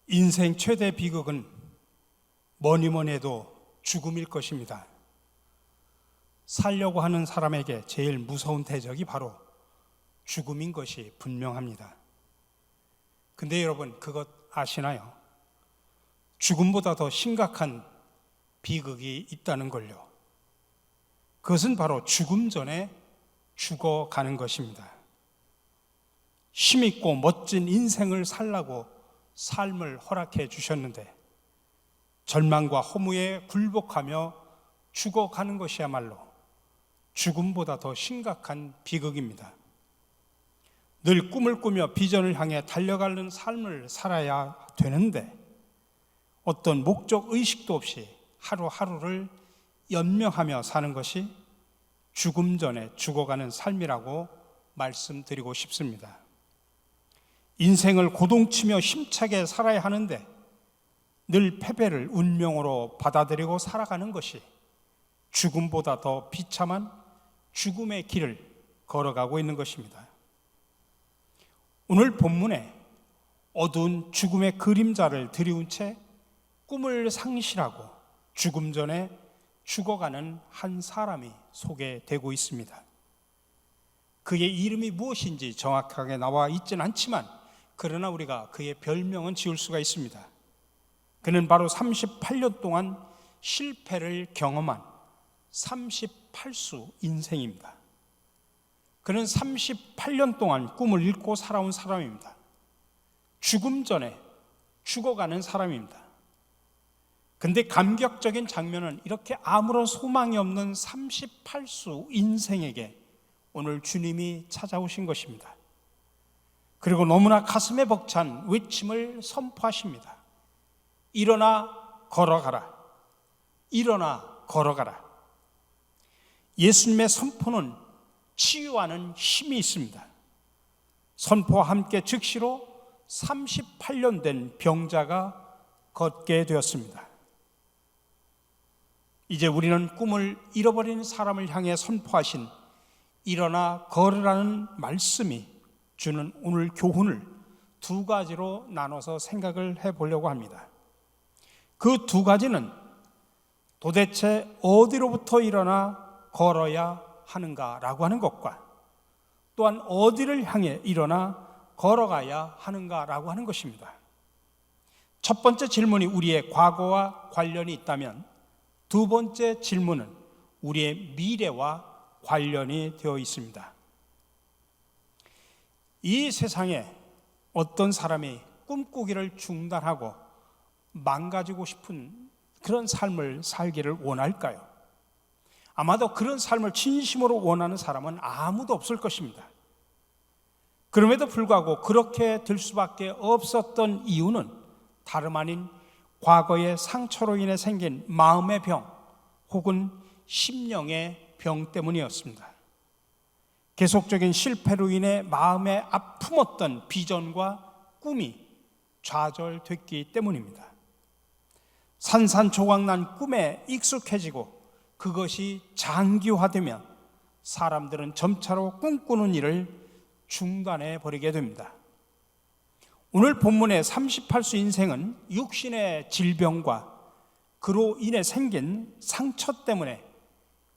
인생 최대 비극은 뭐니 해도 죽음일 것입니다. 살려고 하는 사람에게 제일 무서운 대적이 바로 죽음인 것이 분명합니다. 근데 여러분, 그것 아시나요? 죽음보다 더 심각한 비극이 있다는 걸요. 그것은 바로 죽음 전에 죽어가는 것입니다. 힘있고 멋진 인생을 살라고 삶을 허락해 주셨는데 절망과 허무에 굴복하며 죽어가는 것이야말로 죽음보다 더 심각한 비극입니다. 늘 꿈을 꾸며 비전을 향해 달려가는 삶을 살아야 되는데 어떤 목적 의식도 없이 하루하루를 연명하며 사는 것이 죽음 전에 죽어가는 삶이라고 말씀드리고 싶습니다. 인생을 고동치며 힘차게 살아야 하는데 늘 패배를 운명으로 받아들이고 살아가는 것이 죽음보다 더 비참한 죽음의 길을 걸어가고 있는 것입니다. 오늘 본문에 어두운 죽음의 그림자를 드리운 채 꿈을 상실하고 죽음 전에 죽어가는 한 사람이 소개되고 있습니다. 그의 이름이 무엇인지 정확하게 나와 있지는 않지만 그러나 우리가 그의 별명은 지을 수가 있습니다. 그는 바로 38년 동안 실패를 경험한 38수 인생입니다. 그는 38년 동안 꿈을 잃고 살아온 사람입니다. 죽음 전에 죽어가는 사람입니다. 근데 감격적인 장면은 이렇게 아무런 소망이 없는 38수 인생에게 오늘 주님이 찾아오신 것입니다. 그리고 너무나 가슴에 벅찬 외침을 선포하십니다. 일어나 걸어가라. 일어나 걸어가라. 예수님의 선포는 치유하는 힘이 있습니다. 선포와 함께 즉시로 38년 된 병자가 걷게 되었습니다. 이제 우리는 꿈을 잃어버린 사람을 향해 선포하신 일어나 걸으라는 말씀이 주는 오늘 교훈을 두 가지로 나눠서 생각을 해보려고 합니다. 그 두 가지는 도대체 어디로부터 일어나 걸어야 하는가라고 하는 것과 또한 어디를 향해 일어나 걸어가야 하는가라고 하는 것입니다. 첫 번째 질문이 우리의 과거와 관련이 있다면 두 번째 질문은 우리의 미래와 관련이 되어 있습니다. 이 세상에 어떤 사람이 꿈꾸기를 중단하고 망가지고 싶은 그런 삶을 살기를 원할까요? 아마도 그런 삶을 진심으로 원하는 사람은 아무도 없을 것입니다. 그럼에도 불구하고 그렇게 될 수밖에 없었던 이유는 다름 아닌 과거의 상처로 인해 생긴 마음의 병 혹은 심령의 병 때문이었습니다. 계속적인 실패로 인해 마음에 아픔었던 비전과 꿈이 좌절됐기 때문입니다. 산산조각난 꿈에 익숙해지고 그것이 장기화되면 사람들은 점차로 꿈꾸는 일을 중단해 버리게 됩니다. 오늘 본문의 38수 인생은 육신의 질병과 그로 인해 생긴 상처 때문에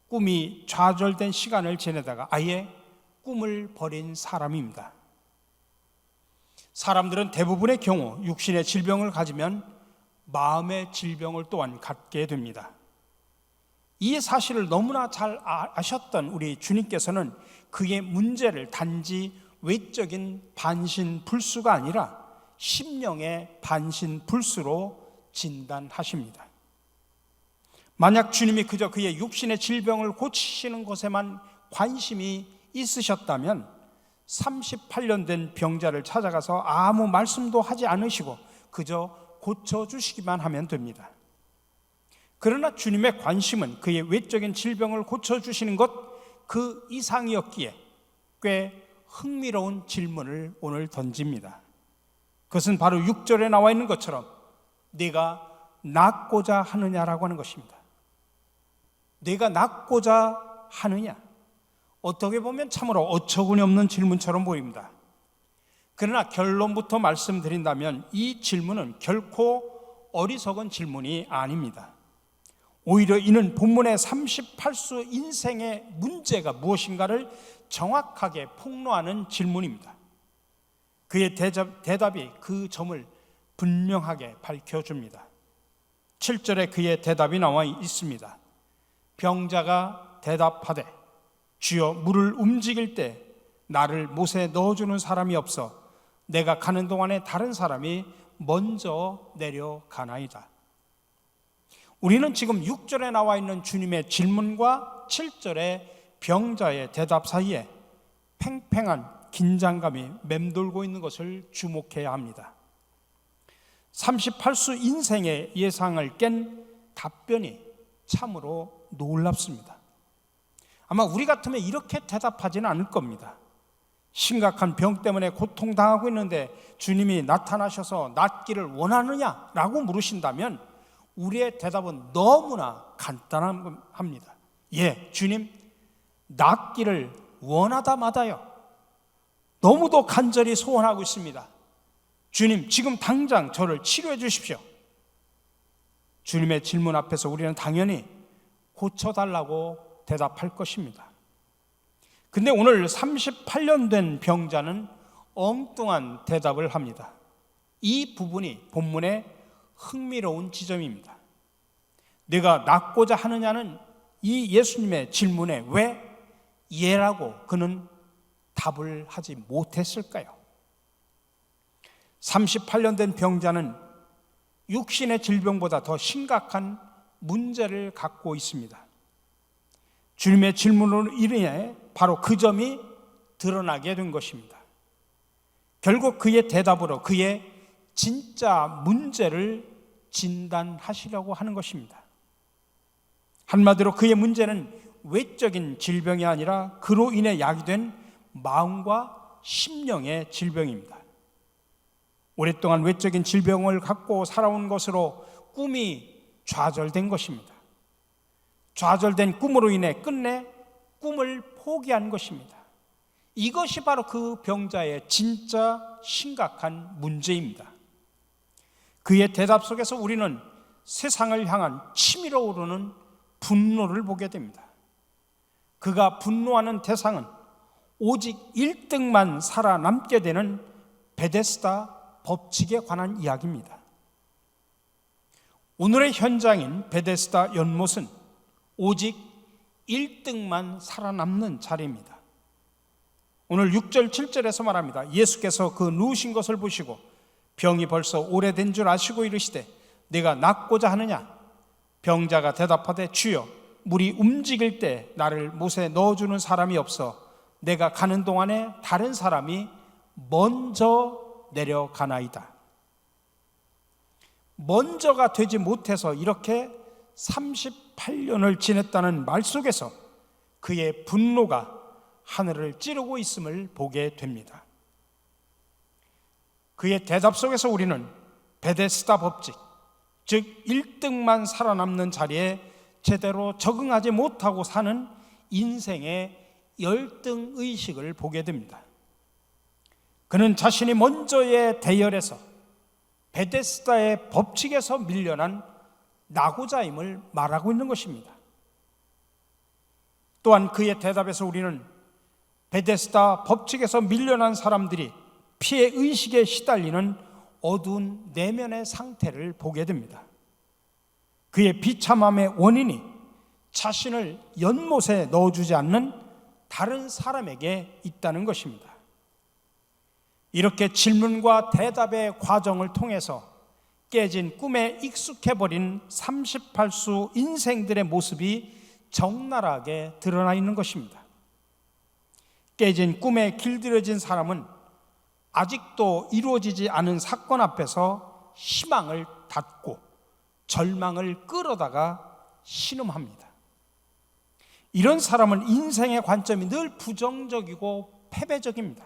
꿈이 좌절된 시간을 지내다가 아예 꿈을 버린 사람입니다. 사람들은 대부분의 경우 육신의 질병을 가지면 마음의 질병을 또한 갖게 됩니다. 이 사실을 너무나 잘 아셨던 우리 주님께서는 그의 문제를 단지 외적인 반신불수가 아니라 심령의 반신불수로 진단하십니다. 만약 주님이 그저 그의 육신의 질병을 고치시는 것에만 관심이 있으셨다면 38년 된 병자를 찾아가서 아무 말씀도 하지 않으시고 그저 고쳐주시기만 하면 됩니다. 그러나 주님의 관심은 그의 외적인 질병을 고쳐주시는 것 그 이상이었기에 꽤 흥미로운 질문을 오늘 던집니다. 그것은 바로 6절에 나와 있는 것처럼 네가 낫고자 하느냐라고 하는 것입니다. 네가 낫고자 하느냐? 어떻게 보면 참으로 어처구니 없는 질문처럼 보입니다. 그러나 결론부터 말씀드린다면 이 질문은 결코 어리석은 질문이 아닙니다. 오히려 이는 본문의 38수 인생의 문제가 무엇인가를 정확하게 폭로하는 질문입니다. 그의 대답이 그 점을 분명하게 밝혀줍니다. 7절에 그의 대답이 나와 있습니다. 병자가 대답하되 주여 물을 움직일 때 나를 못에 넣어주는 사람이 없어 내가 가는 동안에 다른 사람이 먼저 내려가나이다. 우리는 지금 6절에 나와 있는 주님의 질문과 7절의 병자의 대답 사이에 팽팽한 긴장감이 맴돌고 있는 것을 주목해야 합니다. 38수 인생의 예상을 깬 답변이 참으로 놀랍습니다. 아마 우리 같으면 이렇게 대답하지는 않을 겁니다. 심각한 병 때문에 고통당하고 있는데 주님이 나타나셔서 낫기를 원하느냐라고 물으신다면 우리의 대답은 너무나 간단합니다. 예, 주님, 낫기를 원하다 마다요. 너무도 간절히 소원하고 있습니다. 주님, 지금 당장 저를 치료해 주십시오. 주님의 질문 앞에서 우리는 당연히 고쳐달라고 대답할 것입니다. 근데 오늘 38년 된 병자는 엉뚱한 대답을 합니다. 이 부분이 본문의 흥미로운 지점입니다. 내가 낫고자 하느냐는 이 예수님의 질문에 왜 예라고 그는 답을 하지 못했을까요? 38년 된 병자는 육신의 질병보다 더 심각한 문제를 갖고 있습니다. 주님의 질문으로 인해 바로 그 점이 드러나게 된 것입니다. 결국 그의 대답으로 그의 진짜 문제를 진단하시려고 하는 것입니다. 한마디로 그의 문제는 외적인 질병이 아니라 그로 인해 야기된 마음과 심령의 질병입니다. 오랫동안 외적인 질병을 갖고 살아온 것으로 꿈이 좌절된 것입니다. 좌절된 꿈으로 인해 끝내 꿈을 포기한 것입니다. 이것이 바로 그 병자의 진짜 심각한 문제입니다. 그의 대답 속에서 우리는 세상을 향한 치밀어 오르는 분노를 보게 됩니다. 그가 분노하는 대상은 오직 1등만 살아남게 되는 베데스다 법칙에 관한 이야기입니다. 오늘의 현장인 베데스다 연못은 오직 1등만 살아남는 자리입니다. 오늘 6절 7절에서 말합니다. 예수께서 그 누우신 것을 보시고 병이 벌써 오래된 줄 아시고 이르시되 내가 낫고자 하느냐? 병자가 대답하되 주여 물이 움직일 때 나를 못에 넣어주는 사람이 없어 내가 가는 동안에 다른 사람이 먼저 내려가나이다. 먼저가 되지 못해서 이렇게 38년을 지냈다는 말 속에서 그의 분노가 하늘을 찌르고 있음을 보게 됩니다. 그의 대답 속에서 우리는 베데스다 법칙, 즉 1등만 살아남는 자리에 제대로 적응하지 못하고 사는 인생의 열등의식을 보게 됩니다. 그는 자신이 먼저의 대열에서 베데스다의 법칙에서 밀려난 낙오자임을 말하고 있는 것입니다. 또한 그의 대답에서 우리는 베데스다 법칙에서 밀려난 사람들이 피해의식에 시달리는 어두운 내면의 상태를 보게 됩니다. 그의 비참함의 원인이 자신을 연못에 넣어주지 않는 다른 사람에게 있다는 것입니다. 이렇게 질문과 대답의 과정을 통해서 깨진 꿈에 익숙해버린 38수 인생들의 모습이 적나라하게 드러나 있는 것입니다. 깨진 꿈에 길들여진 사람은 아직도 이루어지지 않은 사건 앞에서 희망을 닫고 절망을 끌어다가 신음합니다. 이런 사람은 인생의 관점이 늘 부정적이고 패배적입니다.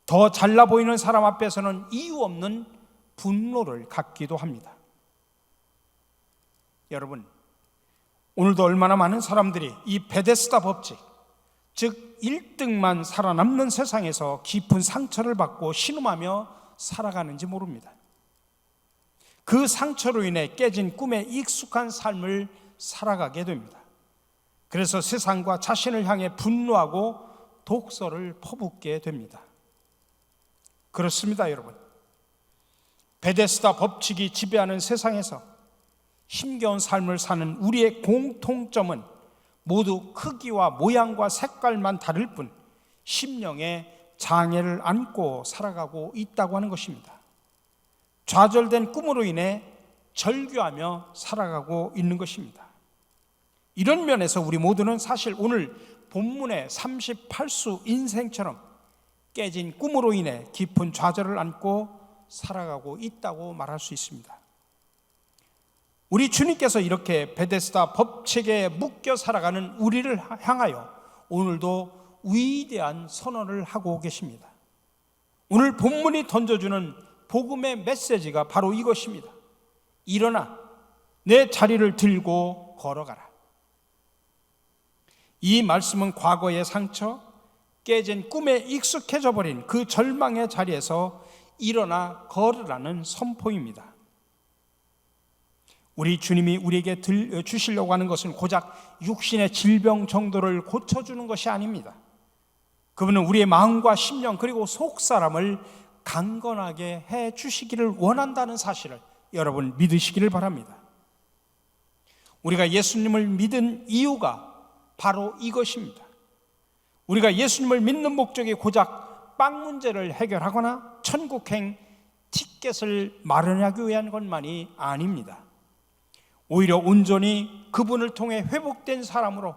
더 잘나 보이는 사람 앞에서는 이유 없는 분노를 갖기도 합니다. 여러분, 오늘도 얼마나 많은 사람들이 이 베데스다 법칙, 즉 1등만 살아남는 세상에서 깊은 상처를 받고 신음하며 살아가는지 모릅니다. 그 상처로 인해 깨진 꿈에 익숙한 삶을 살아가게 됩니다. 그래서 세상과 자신을 향해 분노하고 독서를 퍼붓게 됩니다. 그렇습니다, 여러분. 베데스다 법칙이 지배하는 세상에서 힘겨운 삶을 사는 우리의 공통점은 모두 크기와 모양과 색깔만 다를 뿐 심령에 장애를 안고 살아가고 있다고 하는 것입니다. 좌절된 꿈으로 인해 절규하며 살아가고 있는 것입니다. 이런 면에서 우리 모두는 사실 오늘 본문의 38수 인생처럼 깨진 꿈으로 인해 깊은 좌절을 안고 살아가고 있다고 말할 수 있습니다. 우리 주님께서 이렇게 베데스다 법칙에 묶여 살아가는 우리를 향하여 오늘도 위대한 선언을 하고 계십니다. 오늘 본문이 던져주는 복음의 메시지가 바로 이것입니다. 일어나 내 자리를 들고 걸어가라. 이 말씀은 과거의 상처, 깨진 꿈에 익숙해져 버린 그 절망의 자리에서 일어나 걸으라는 선포입니다. 우리 주님이 우리에게 주시려고 하는 것은 고작 육신의 질병 정도를 고쳐주는 것이 아닙니다. 그분은 우리의 마음과 심령 그리고 속사람을 강건하게 해 주시기를 원한다는 사실을 여러분 믿으시기를 바랍니다. 우리가 예수님을 믿은 이유가 바로 이것입니다. 우리가 예수님을 믿는 목적이 고작 빵 문제를 해결하거나 천국행 티켓을 마련하기 위한 것만이 아닙니다. 오히려 온전히 그분을 통해 회복된 사람으로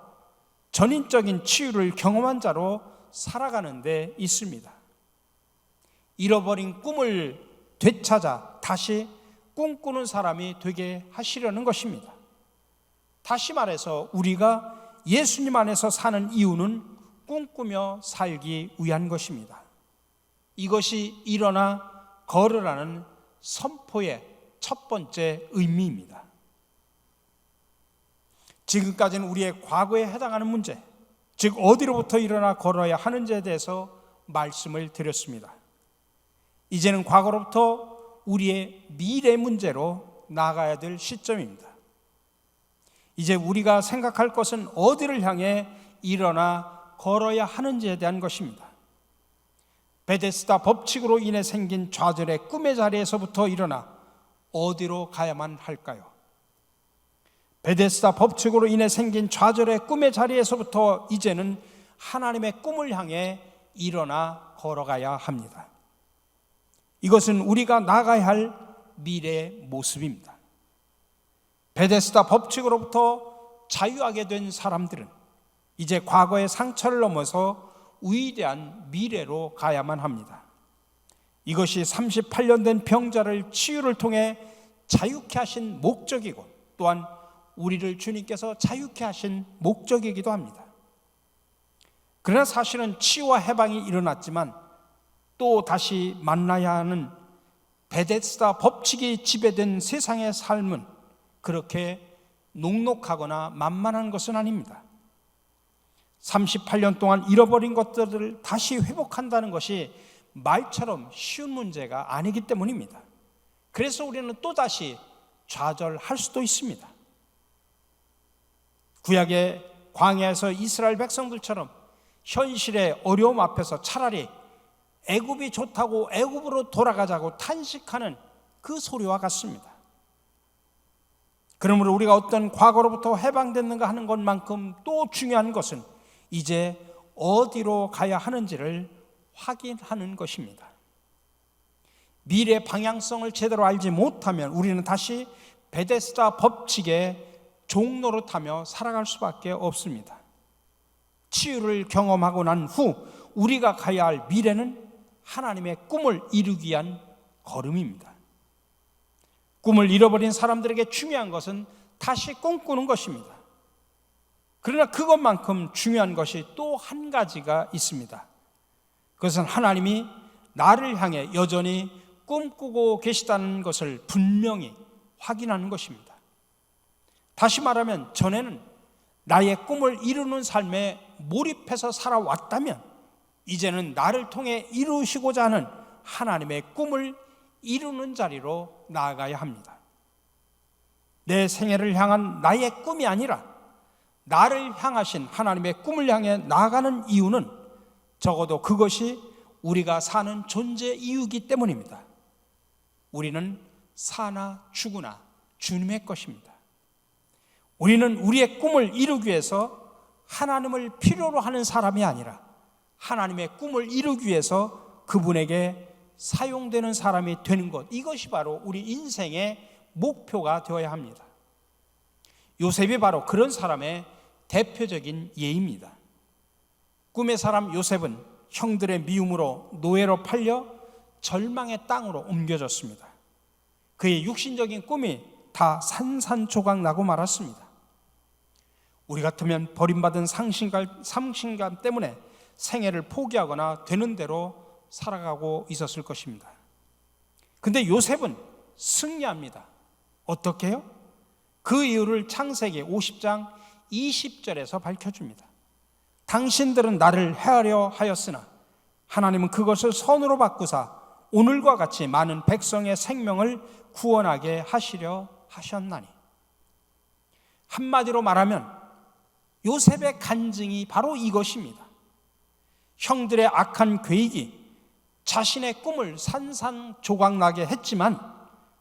전인적인 치유를 경험한 자로 살아가는 데 있습니다. 잃어버린 꿈을 되찾아 다시 꿈꾸는 사람이 되게 하시려는 것입니다. 다시 말해서 우리가 예수님 안에서 사는 이유는 꿈꾸며 살기 위한 것입니다. 이것이 일어나 걸으라는 선포의 첫 번째 의미입니다. 지금까지는 우리의 과거에 해당하는 문제, 즉 어디로부터 일어나 걸어야 하는지에 대해서 말씀을 드렸습니다. 이제는 과거로부터 우리의 미래 문제로 나아가야 될 시점입니다. 이제 우리가 생각할 것은 어디를 향해 일어나 걸어야 하는지에 대한 것입니다. 베데스다 법칙으로 인해 생긴 좌절의 꿈의 자리에서부터 일어나 어디로 가야만 할까요? 베데스다 법칙으로 인해 생긴 좌절의 꿈의 자리에서부터 이제는 하나님의 꿈을 향해 일어나 걸어가야 합니다. 이것은 우리가 나가야 할 미래의 모습입니다. 베데스다 법칙으로부터 자유하게 된 사람들은 이제 과거의 상처를 넘어서 위대한 미래로 가야만 합니다. 이것이 38년 된 병자를 치유를 통해 자유케 하신 목적이고 또한 우리를 주님께서 자유케 하신 목적이기도 합니다. 그러나 사실은 치유와 해방이 일어났지만 또 다시 만나야 하는 베데스다 법칙이 지배된 세상의 삶은 그렇게 녹록하거나 만만한 것은 아닙니다. 38년 동안 잃어버린 것들을 다시 회복한다는 것이 말처럼 쉬운 문제가 아니기 때문입니다. 그래서 우리는 또다시 좌절할 수도 있습니다. 구약의 광야에서 이스라엘 백성들처럼 현실의 어려움 앞에서 차라리 애굽이 좋다고 애굽으로 돌아가자고 탄식하는 그 소리와 같습니다. 그러므로 우리가 어떤 과거로부터 해방됐는가 하는 것만큼 또 중요한 것은 이제 어디로 가야 하는지를 확인하는 것입니다. 미래 방향성을 제대로 알지 못하면 우리는 다시 베데스다 법칙의 종로로 타며 살아갈 수밖에 없습니다. 치유를 경험하고 난 후 우리가 가야 할 미래는 하나님의 꿈을 이루기 위한 걸음입니다. 꿈을 잃어버린 사람들에게 중요한 것은 다시 꿈꾸는 것입니다. 그러나 그것만큼 중요한 것이 또 한 가지가 있습니다. 그것은 하나님이 나를 향해 여전히 꿈꾸고 계시다는 것을 분명히 확인하는 것입니다. 다시 말하면 전에는 나의 꿈을 이루는 삶에 몰입해서 살아왔다면 이제는 나를 통해 이루시고자 하는 하나님의 꿈을 이루는 자리로 나아가야 합니다. 내 생애를 향한 나의 꿈이 아니라 나를 향하신 하나님의 꿈을 향해 나아가는 이유는 적어도 그것이 우리가 사는 존재 이유이기 때문입니다. 우리는 사나 죽으나 주님의 것입니다. 우리는 우리의 꿈을 이루기 위해서 하나님을 필요로 하는 사람이 아니라 하나님의 꿈을 이루기 위해서 그분에게 사용되는 사람이 되는 것, 이것이 바로 우리 인생의 목표가 되어야 합니다. 요셉이 바로 그런 사람의 대표적인 예입니다. 꿈의 사람 요셉은 형들의 미움으로 노예로 팔려 절망의 땅으로 옮겨졌습니다. 그의 육신적인 꿈이 다 산산조각 나고 말았습니다. 우리 같으면 버림받은 상실감 때문에 생애를 포기하거나 되는 대로 살아가고 있었을 것입니다. 근데 요셉은 승리합니다. 어떻게 해요? 그 이유를 창세기 50장 20절에서 밝혀줍니다. 당신들은 나를 해하려 하였으나 하나님은 그것을 선으로 바꾸사 오늘과 같이 많은 백성의 생명을 구원하게 하시려 하셨나니. 한마디로 말하면 요셉의 간증이 바로 이것입니다. 형들의 악한 계획이 자신의 꿈을 산산조각나게 했지만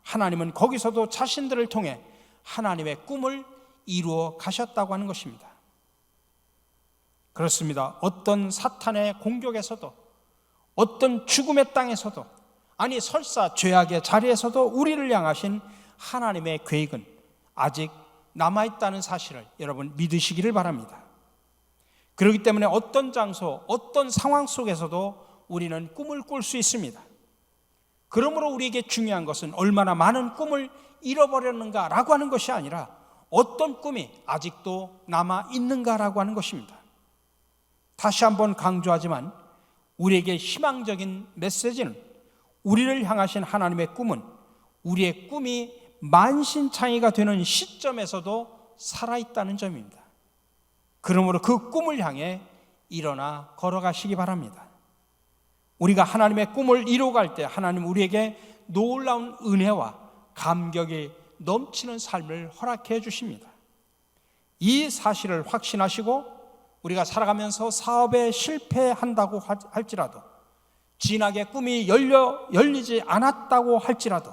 하나님은 거기서도 자신들을 통해 하나님의 꿈을 이루어 가셨다고 하는 것입니다. 그렇습니다. 어떤 사탄의 공격에서도, 어떤 죽음의 땅에서도, 아니 설사 죄악의 자리에서도 우리를 향하신 하나님의 계획은 아직 남아있다는 사실을 여러분 믿으시기를 바랍니다. 그렇기 때문에 어떤 장소, 어떤 상황 속에서도 우리는 꿈을 꿀 수 있습니다. 그러므로 우리에게 중요한 것은 얼마나 많은 꿈을 잃어버렸는가라고 하는 것이 아니라 어떤 꿈이 아직도 남아있는가라고 하는 것입니다. 다시 한번 강조하지만 우리에게 희망적인 메시지는 우리를 향하신 하나님의 꿈은 우리의 꿈이 만신창이가 되는 시점에서도 살아있다는 점입니다. 그러므로 그 꿈을 향해 일어나 걸어가시기 바랍니다. 우리가 하나님의 꿈을 이루어갈 때 하나님 우리에게 놀라운 은혜와 감격이 넘치는 삶을 허락해 주십니다. 이 사실을 확신하시고 우리가 살아가면서 사업에 실패한다고 할지라도, 진학의 꿈이 열리지 않았다고 할지라도,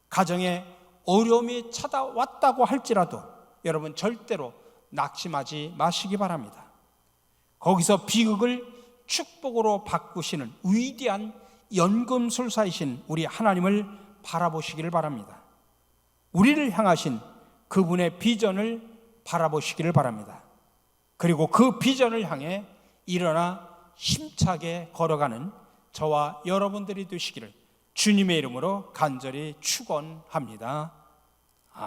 가정에 어려움이 찾아왔다고 할지라도 여러분 절대로 낙심하지 마시기 바랍니다. 거기서 비극을 축복으로 바꾸시는 위대한 연금술사이신 우리 하나님을 바라보시기를 바랍니다. 우리를 향하신 그분의 비전을 바라보시기를 바랍니다. 그리고 그 비전을 향해 일어나 힘차게 걸어가는 저와 여러분들이 되시기를 주님의 이름으로 간절히 축원합니다.